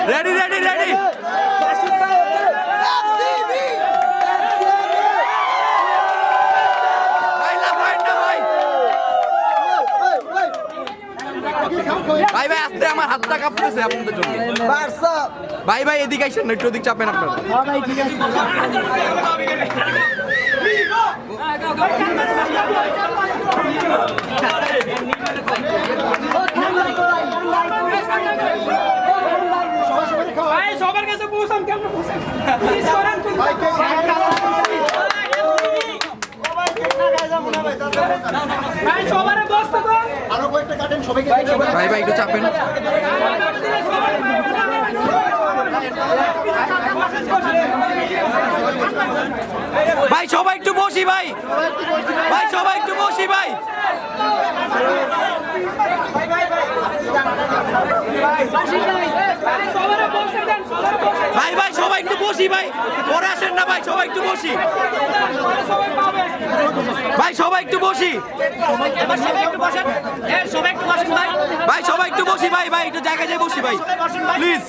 ready ready ready ভাই ভাই আস্তে আমার হাতটা কাঁপতেছে আপনাদের জন্য ভাই ভাই এদিকে আসেন না একটু ওদিক চাপেন আপনারা ভাই সবার কাছে পৌঁছান কেমন পৌঁছান প্লিজ করেন ভাই ভাই সবারে বসতে দাও আরো কয়েকটা কাটেন সবাইকে ভাই ভাই একটু চাপেন ভাই সবাই একটু বসি ভাই ভাই সবাই একটু বসি ভাই ভাই ভাই সবাই একটু বসি ভাই পরে আসেন না ভাই সবাই একটু বসি ভাই সবাই একটু বসি ভাই সবাই একটু বসি ভাই ভাই একটু জায়গায় যাই বসি ভাই প্লিজ